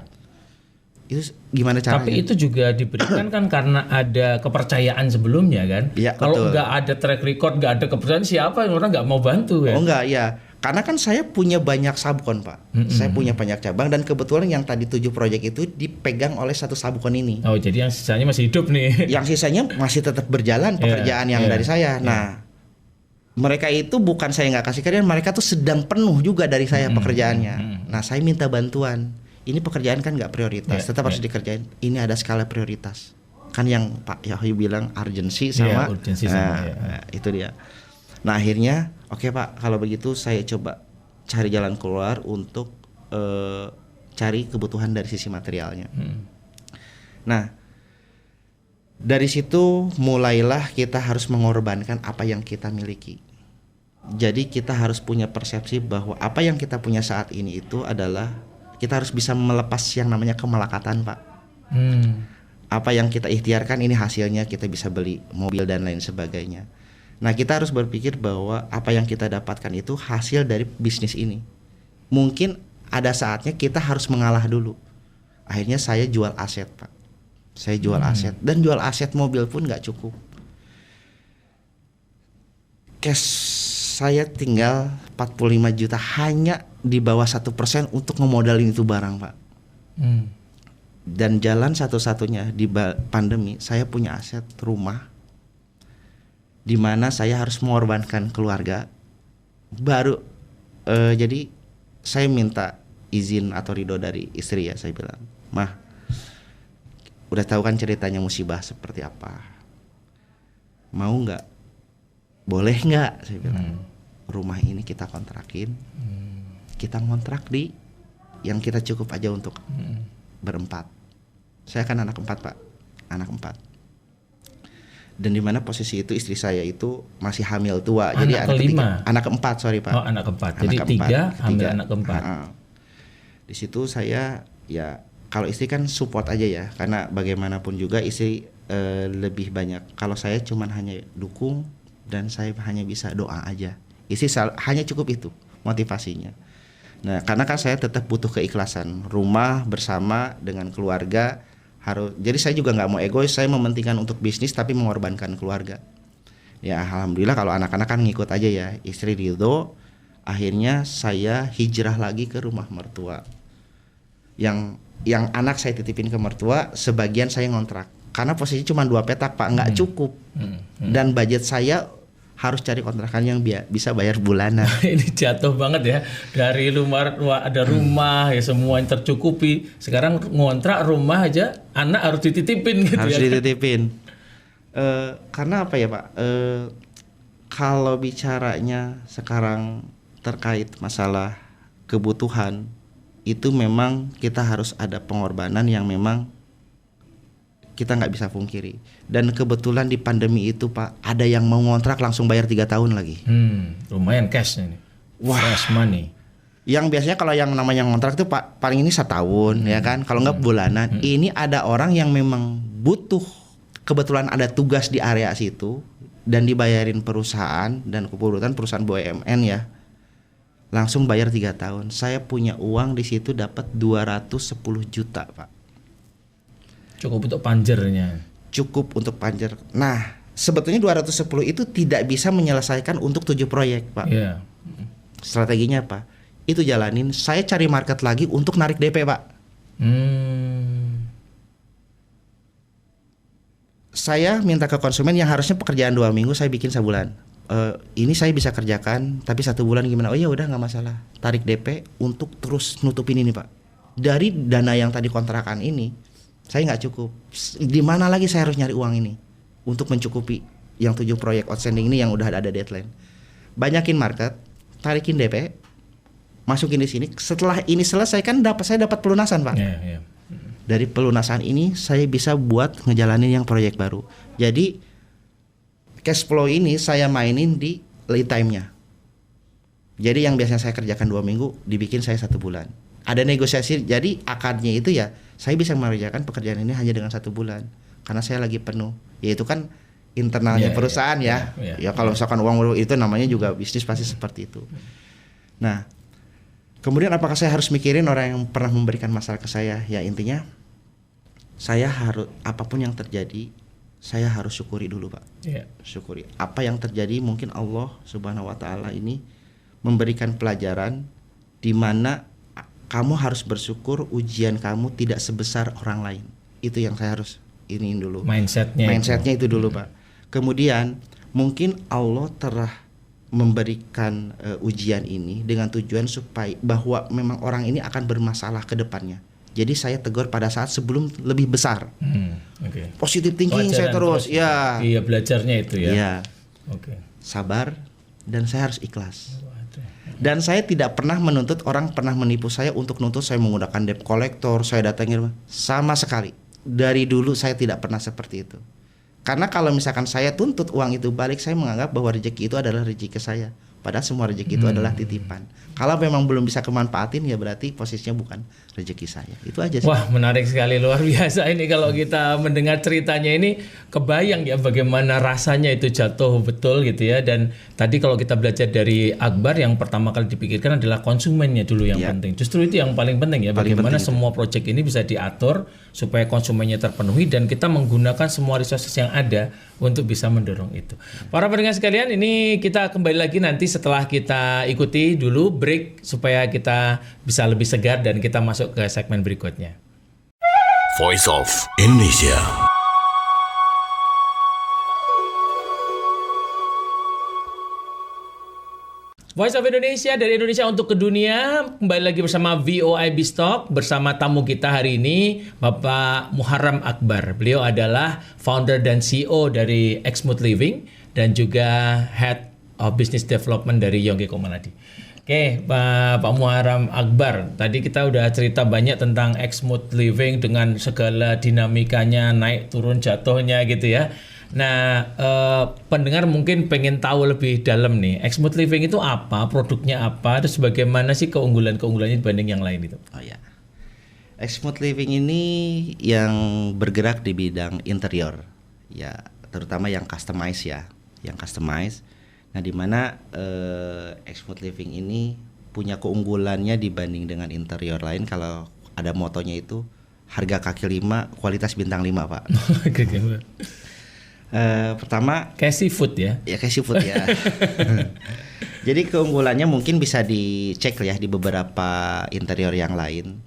Itu gimana caranya? Tapi itu juga diberikan kan karena ada kepercayaan sebelumnya kan. Iya, Kalau betul. nggak ada track record, nggak ada kepercayaan, siapa yang orang nggak mau bantu ya? Oh enggak, ya. Karena kan saya punya banyak subkon, Pak. Saya punya banyak cabang dan kebetulan yang tadi 7 proyek itu dipegang oleh satu subkon ini. Oh, jadi yang sisanya masih hidup nih. Yang sisanya masih tetap berjalan pekerjaan yang dari saya. Nah, mereka itu bukan saya nggak kasih kerjaan, mereka tuh sedang penuh juga dari saya pekerjaannya. Nah, saya minta bantuan. Ini pekerjaan kan nggak prioritas, tetap harus dikerjain. Ini ada skala prioritas. Kan yang Pak Yahyu bilang urgensi sama, urgensi sama, itu dia. Nah akhirnya, oke Pak, kalau begitu saya coba cari jalan keluar untuk cari kebutuhan dari sisi materialnya. Nah dari situ mulailah kita harus mengorbankan apa yang kita miliki. Jadi kita harus punya persepsi bahwa apa yang kita punya saat ini itu adalah kita harus bisa melepas yang namanya kemelekatan, Pak. Apa yang kita ikhtiarkan ini hasilnya, kita bisa beli mobil dan lain sebagainya. Nah kita harus berpikir bahwa apa yang kita dapatkan itu hasil dari bisnis ini. Mungkin ada saatnya kita harus mengalah dulu. Akhirnya saya jual aset, Pak. Saya jual aset, dan jual aset mobil pun nggak cukup. Cash saya tinggal 45 juta hanya di bawah 1% untuk ngemodalin itu barang, Pak. Dan jalan satu-satunya di pandemi, saya punya aset rumah, di mana saya harus mengorbankan keluarga. Baru jadi saya minta izin atau ridho dari istri ya, saya bilang, "Mah, udah tahu kan ceritanya musibah seperti apa. Mau nggak? Boleh nggak?" Saya bilang. Rumah ini kita kontrakin. Kita ngontrak di yang kita cukup aja untuk berempat. Saya kan anak 4, Pak. Anak 4. Dan di mana posisi itu istri saya itu masih hamil tua. Jadi anak kelima. Anak keempat, sorry Pak. Oh, anak keempat. Anak Jadi keempat, 3 hamil anak keempat. Di situ saya ya, kalau istri kan support aja ya, karena bagaimanapun juga istri lebih banyak. Kalau saya cuman hanya dukung dan saya hanya bisa doa aja. Istri hanya cukup itu motivasinya. Nah, karena kan saya tetap butuh keikhlasan. Rumah bersama dengan keluarga harus. Jadi saya juga nggak mau egois. Saya mementingkan untuk bisnis tapi mengorbankan keluarga. Ya alhamdulillah kalau anak-anak kan ngikut aja ya. Istri ridho. Akhirnya saya hijrah lagi ke rumah mertua. Yang anak saya titipin ke mertua, sebagian saya ngontrak. Karena posisi cuma 2 petak, Pak, nggak cukup. Dan budget saya harus cari kontrakan yang bisa bayar bulanan. Ini jatuh banget ya, dari luar ada rumah ya semua yang tercukupi, sekarang ngontrak rumah aja anak harus dititipin gitu. Harus ya. dititipin. Karena apa ya Pak? Kalau bicaranya sekarang terkait masalah kebutuhan, itu memang kita harus ada pengorbanan yang memang kita nggak bisa pungkiri. Dan kebetulan di pandemi itu Pak, ada yang mau ngontrak langsung bayar 3 tahun lagi. Lumayan cash ini. Wah. Fresh money. Yang biasanya kalau yang namanya ngontrak itu Pak, paling ini 1 tahun ya kan, kalau nggak bulanan. Ini ada orang yang memang butuh, kebetulan ada tugas di area situ dan dibayarin perusahaan, dan kebetulan perusahaan BUMN ya, langsung bayar 3 tahun. Saya punya uang di situ dapat 210 juta Pak. Cukup untuk panjernya. Cukup untuk panjer. Nah, sebetulnya 210 itu tidak bisa menyelesaikan untuk 7 proyek, Pak. Iya. Strateginya apa? Itu jalanin, saya cari market lagi untuk narik DP, Pak. Saya minta ke konsumen yang harusnya pekerjaan 2 minggu, saya bikin sebulan. Ini saya bisa kerjakan, tapi 1 bulan gimana? Oh ya udah, nggak masalah. Tarik DP untuk terus nutupin ini, Pak. Dari dana yang tadi kontrakan ini, saya nggak cukup. Di mana lagi saya harus nyari uang ini untuk mencukupi yang 7 proyek outstanding ini yang udah ada deadline. Banyakin market, tarikin DP, masukin di sini. Setelah ini selesai kan saya dapat pelunasan, Pak. Yeah. Dari pelunasan ini saya bisa buat ngejalanin yang proyek baru. Jadi cash flow ini saya mainin di lead time-nya. Jadi yang biasanya saya kerjakan 2 minggu, dibikin saya 1 bulan. Ada negosiasi, jadi akarnya itu ya saya bisa mengerjakan pekerjaan ini hanya dengan 1 bulan karena saya lagi penuh. Yaitu kan internalnya perusahaan ya. Ya kalau misalkan uang itu namanya juga bisnis pasti seperti itu. Nah, kemudian apakah saya harus mikirin orang yang pernah memberikan masalah ke saya? Ya intinya saya harus apapun yang terjadi saya harus syukuri dulu Pak. Iya. Syukuri apa yang terjadi, mungkin Allah Subhanahu wa taala ini memberikan pelajaran di mana kamu harus bersyukur ujian kamu tidak sebesar orang lain. Itu yang saya harus iniin dulu. Mindsetnya itu dulu Pak. Kemudian mungkin Allah telah memberikan ujian ini dengan tujuan supaya bahwa memang orang ini akan bermasalah ke depannya. Jadi saya tegur pada saat sebelum lebih besar. Okay. Positive thinking saya terus. Ya. Iya, belajarnya itu ya. Iya. Oke. Sabar dan saya harus ikhlas. Dan saya tidak pernah menuntut orang pernah menipu saya untuk nuntut saya menggunakan debt collector, saya datangin sama sekali. Dari dulu saya tidak pernah seperti itu. Karena kalau misalkan saya tuntut uang itu balik, saya menganggap bahwa rezeki itu adalah rezeki saya. Padahal semua rezeki itu adalah titipan. Kalau memang belum bisa kemanfaatin ya berarti posisinya bukan rezeki saya. Itu aja sih. Wah, menarik sekali, luar biasa ini kalau kita mendengar ceritanya ini kebayang ya bagaimana rasanya itu jatuh betul gitu ya. Dan tadi kalau kita belajar dari Akbar yang pertama kali dipikirkan adalah konsumennya dulu yang penting. Justru itu yang paling penting ya, bagaimana semua proyek ini bisa diatur supaya konsumennya terpenuhi dan kita menggunakan semua resources yang ada untuk bisa mendorong itu. Para pendengar sekalian, ini kita kembali lagi nanti setelah kita ikuti dulu break supaya kita bisa lebih segar dan kita masuk ke segmen berikutnya. Voice of Indonesia. Voice of Indonesia, dari Indonesia untuk ke dunia. Kembali lagi bersama VOIB Stock, bersama tamu kita hari ini Bapak Muharram Akbar. Beliau adalah founder dan CEO dari Exmooth Living dan juga Head of Business Development dari Yongge Komaladi. Oke, Pak Muharram Akbar, tadi kita udah cerita banyak tentang Exmooth Living dengan segala dinamikanya, naik turun jatuhnya gitu ya. Nah, pendengar mungkin pengen tahu lebih dalam nih, Exmooth Living itu apa, produknya apa, terus bagaimana sih keunggulannya dibanding yang lain itu? Oh ya, Exmooth Living ini yang bergerak di bidang interior, ya terutama yang customize ya, yang customize. Nah, di mana Exmooth Living ini punya keunggulannya dibanding dengan interior lain. Kalau ada motonya itu harga kaki 5, kualitas bintang 5 Pak. Pertama kayak seafood ya? Ya kayak seafood ya. Jadi keunggulannya mungkin bisa dicek ya di beberapa interior yang lain.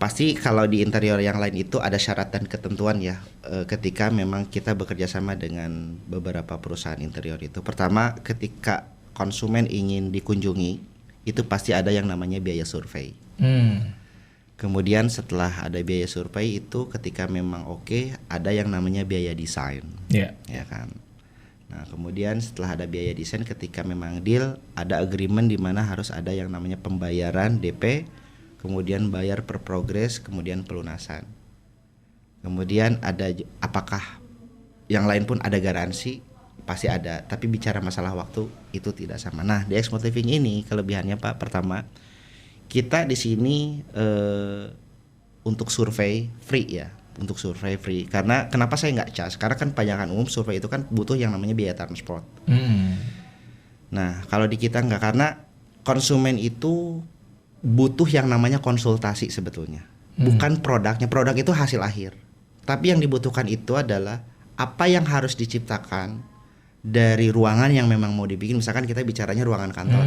Pasti kalau di interior yang lain itu ada syarat dan ketentuan ya, ketika memang kita bekerja sama dengan beberapa perusahaan interior itu. Pertama, ketika konsumen ingin dikunjungi, itu pasti ada yang namanya biaya survei. Kemudian setelah ada biaya survei itu ketika memang oke, ada yang namanya biaya desain. Ya kan. Nah, kemudian setelah ada biaya desain, ketika memang deal, ada agreement di mana harus ada yang namanya pembayaran DP, kemudian bayar per progres, kemudian pelunasan. Kemudian ada apakah yang lain pun ada garansi, pasti ada, tapi bicara masalah waktu itu tidak sama. Nah, di Exmooth Living ini kelebihannya Pak, pertama, kita di sini untuk survei free ya, untuk survei free. Karena kenapa saya nggak cas? Karena kan pajangan umum survei itu kan butuh yang namanya biaya transport. Nah, kalau di kita nggak, karena konsumen itu butuh yang namanya konsultasi sebetulnya, bukan produknya. Produk itu hasil akhir, tapi yang dibutuhkan itu adalah apa yang harus diciptakan dari ruangan yang memang mau dibikin. Misalkan kita bicaranya ruangan kantor.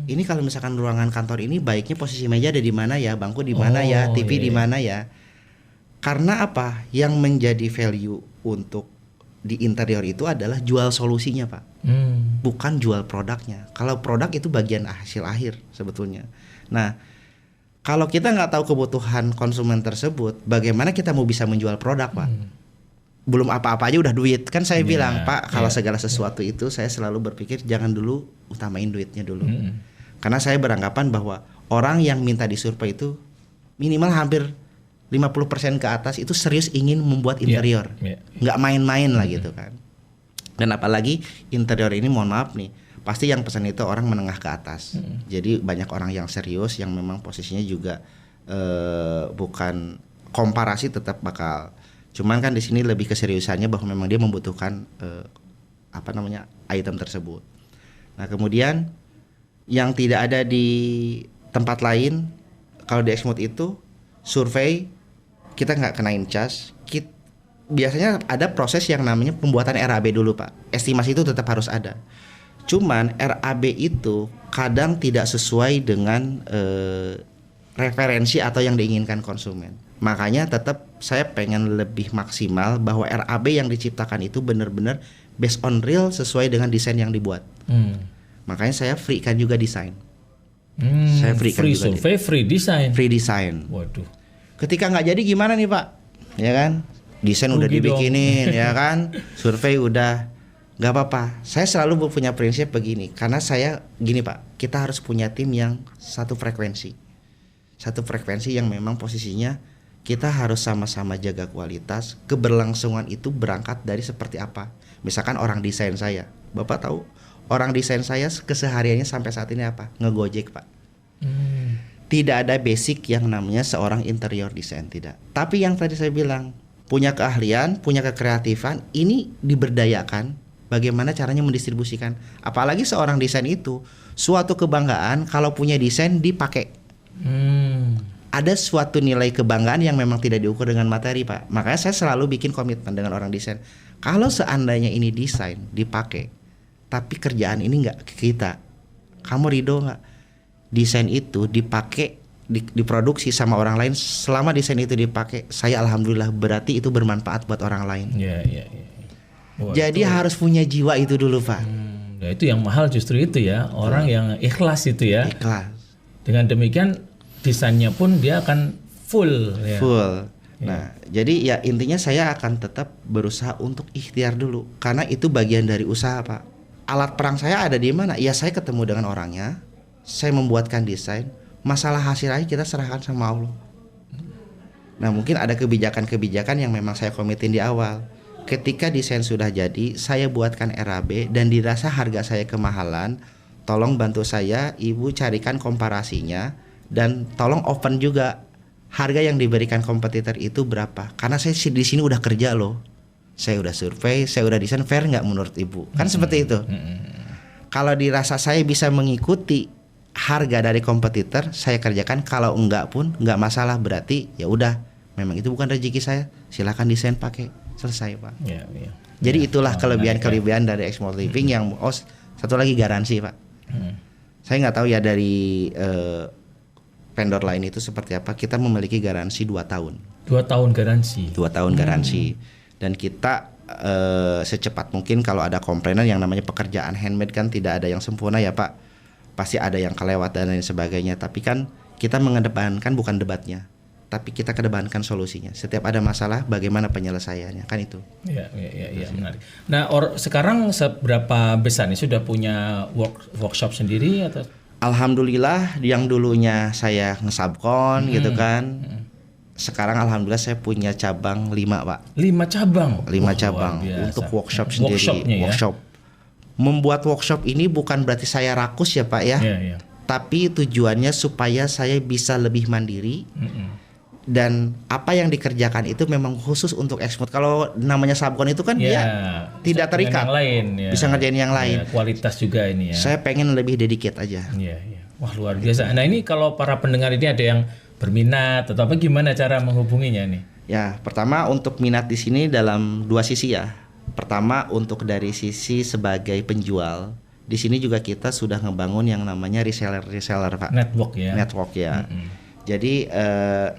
Ini kalau misalkan ruangan kantor ini baiknya posisi meja ada di mana ya, bangku di mana ya, TV di mana ya. Karena apa? Yang menjadi value untuk di interior itu adalah jual solusinya Pak, bukan jual produknya. Kalau produk itu bagian hasil akhir sebetulnya. Nah, kalau kita nggak tahu kebutuhan konsumen tersebut, bagaimana kita mau bisa menjual produk Pak? Belum apa-apa aja udah duit. Kan saya bilang Pak, kalau segala sesuatu itu saya selalu berpikir jangan dulu utamain duitnya dulu. Karena saya beranggapan bahwa orang yang minta disurvei itu minimal hampir 50% ke atas itu serius ingin membuat interior. Nggak main-main lah gitu kan. Dan apalagi interior ini, mohon maaf nih, pasti yang pesan itu orang menengah ke atas. Jadi banyak orang yang serius yang memang posisinya juga bukan komparasi, tetap bakal. Cuman kan di sini lebih keseriusannya bahwa memang dia membutuhkan item tersebut. Nah, kemudian yang tidak ada di tempat lain, kalau di Exmooth itu survei kita nggak kenain cas. Biasanya ada proses yang namanya pembuatan RAB dulu Pak. Estimasi itu tetap harus ada. Cuman RAB itu kadang tidak sesuai dengan referensi atau yang diinginkan konsumen. Makanya tetap saya pengen lebih maksimal bahwa RAB yang diciptakan itu benar-benar based on real sesuai dengan desain yang dibuat. Makanya saya free-kan juga desain. Saya free-kan free juga survey, free design. free design. Waduh. Ketika nggak jadi gimana nih Pak? Ya kan? Desain udah Rugi dibikinin, ya kan? Survei udah, nggak apa-apa. Saya selalu punya prinsip begini, karena saya gini Pak, kita harus punya tim yang satu frekuensi yang memang posisinya kita harus sama-sama jaga kualitas. Keberlangsungan itu berangkat dari seperti apa? Misalkan orang desain saya, Bapak tahu orang desain saya kesehariannya sampai saat ini apa? Ngegojek Pak. Tidak ada basic yang namanya seorang interior design, tidak. Tapi yang tadi saya bilang, punya keahlian, punya kekreatifan, ini diberdayakan bagaimana caranya mendistribusikan. Apalagi seorang desain itu suatu kebanggaan kalau punya desain dipakai. Ada suatu nilai kebanggaan yang memang tidak diukur dengan materi Pak. Makanya saya selalu bikin komitmen dengan orang desain. Kalau seandainya ini desain dipakai, tapi kerjaan ini nggak ke kita, kamu ridho nggak? Desain itu dipakai, diproduksi sama orang lain, selama desain itu dipakai, saya alhamdulillah berarti itu bermanfaat buat orang lain. Iya. Jadi harus punya jiwa itu dulu Pak. Ya itu yang mahal justru itu ya, orang yang ikhlas itu ya. Ikhlas. Dengan demikian desainnya pun dia akan full. Ya. Full. Nah, jadi ya intinya saya akan tetap berusaha untuk ikhtiar dulu, karena itu bagian dari usaha Pak. Alat perang saya ada di mana? Ya saya ketemu dengan orangnya, saya membuatkan desain, masalah hasilnya kita serahkan sama Allah. Nah mungkin ada kebijakan-kebijakan yang memang saya komitin di awal. Ketika desain sudah jadi, saya buatkan RAB dan dirasa harga saya kemahalan, tolong bantu saya, Ibu carikan komparasinya, dan tolong open juga harga yang diberikan kompetitor itu berapa. Karena saya di sini udah kerja loh, saya udah survei, saya udah desain, fair nggak menurut Ibu? Kan seperti itu. Kalau dirasa saya bisa mengikuti harga dari kompetitor, saya kerjakan. Kalau enggak pun enggak masalah, berarti ya udah, memang itu bukan rezeki saya, silakan desain pakai, selesai Pak. Ya. Jadi itulah kelebihan dari Exmore Living yang satu lagi garansi Pak. Saya nggak tahu ya dari vendor lain itu seperti apa. Kita memiliki garansi 2 tahun. 2 tahun garansi. 2 tahun garansi. Dan kita secepat mungkin, kalau ada komplainan, yang namanya pekerjaan handmade kan tidak ada yang sempurna ya Pak. Pasti ada yang kelewat dan lain sebagainya. Tapi kan kita mengedepankan bukan debatnya, tapi kita kedepankan solusinya. Setiap ada masalah, bagaimana penyelesaiannya, kan itu. Iya, menarik. Nah, sekarang seberapa besar nih, sudah punya workshop sendiri atau? Alhamdulillah, yang dulunya saya ngesubkon gitu kan. Sekarang alhamdulillah saya punya cabang 5 Pak. 5 cabang? 5 cabang untuk workshop sendiri. Workshop. Membuat workshop ini bukan berarti saya rakus ya Pak ya. Iya. Tapi tujuannya supaya saya bisa lebih mandiri. Dan apa yang dikerjakan itu memang khusus untuk Exmore. Kalau namanya subkon itu kan dia tidak terikat. Yang lain, ya. Bisa ngerjain yang lain. Kualitas juga ini ya. Saya pengen lebih dedicate aja. Iya. Wah, luar biasa. Nah, ini kalau para pendengar ini ada yang berminat atau apa, gimana cara menghubunginya nih? Ya, pertama untuk minat di sini dalam 2 sisi ya. Pertama untuk dari sisi sebagai penjual. Di sini juga kita sudah ngebangun yang namanya reseller Pak. Network ya. Jadi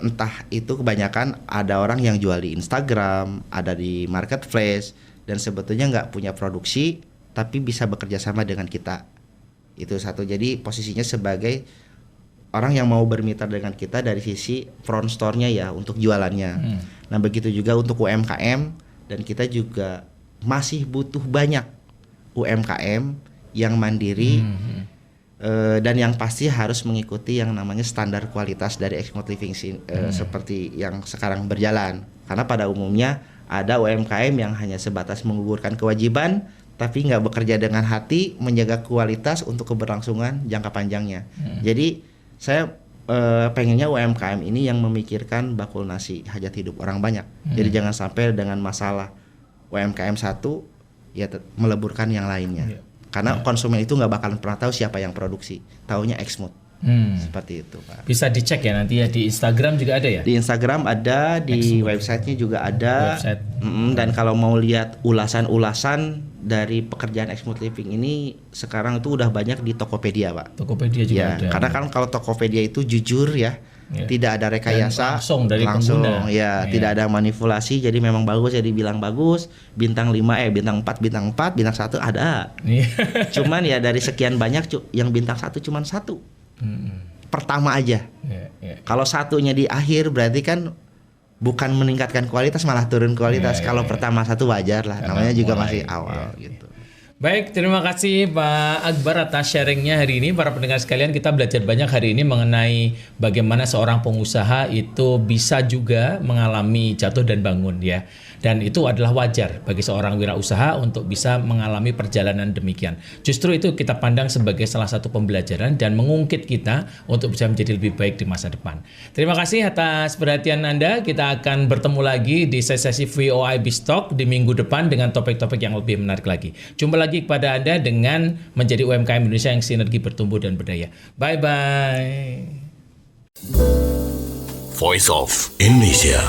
entah itu kebanyakan ada orang yang jual di Instagram, ada di marketplace, dan sebetulnya nggak punya produksi tapi bisa bekerja sama dengan kita. Itu satu. Jadi posisinya sebagai orang yang mau bermitra dengan kita dari sisi front store-nya ya, untuk jualannya. Nah begitu juga untuk UMKM, dan kita juga masih butuh banyak UMKM yang mandiri. Dan yang pasti harus mengikuti yang namanya standar kualitas dari Exmore Living seperti yang sekarang berjalan. Karena pada umumnya ada UMKM yang hanya sebatas menggugurkan kewajiban, tapi nggak bekerja dengan hati menjaga kualitas untuk keberlangsungan jangka panjangnya. Jadi saya pengennya UMKM ini yang memikirkan bakul nasi hajat hidup orang banyak. Jadi jangan sampai dengan masalah UMKM satu ya meleburkan yang lainnya. Karena konsumen itu nggak bakalan pernah tahu siapa yang produksi, taunya Exmore. Seperti itu, Pak. Bisa dicek ya nanti ya, di Instagram juga ada ya? Di Instagram ada, di websitenya juga ada. Dan kalau mau lihat ulasan-ulasan dari pekerjaan Exmooth Living ini sekarang itu udah banyak di Tokopedia, Pak. Tokopedia juga Ya, ada. karena kan kalau Tokopedia itu jujur ya, tidak ada rekayasa, Dan langsung dari pengguna. ya, tidak ada manipulasi, jadi memang bagus ya, dibilang bagus, bintang 5 bintang 4, bintang 1 ada. Cuman ya dari sekian banyak yang bintang 1 cuman 1. Pertama aja. Kalau satunya di akhir berarti kan bukan meningkatkan kualitas, malah turun kualitas. Kalau pertama 1 wajar lah, namanya juga masih awal gitu. Baik, terima kasih Pak Akbar atas sharingnya hari ini. Para pendengar sekalian, kita belajar banyak hari ini mengenai bagaimana seorang pengusaha itu bisa juga mengalami jatuh dan bangun ya. Dan itu adalah wajar bagi seorang wirausaha untuk bisa mengalami perjalanan demikian. Justru itu kita pandang sebagai salah satu pembelajaran dan mengungkit kita untuk bisa menjadi lebih baik di masa depan. Terima kasih atas perhatian Anda. Kita akan bertemu lagi di sesi VOIB Stock di minggu depan dengan topik-topik yang lebih menarik lagi. Jumpa lagi kepada Anda dengan menjadi UMKM Indonesia yang sinergi bertumbuh dan berdaya. Bye-bye. Voice of Indonesia.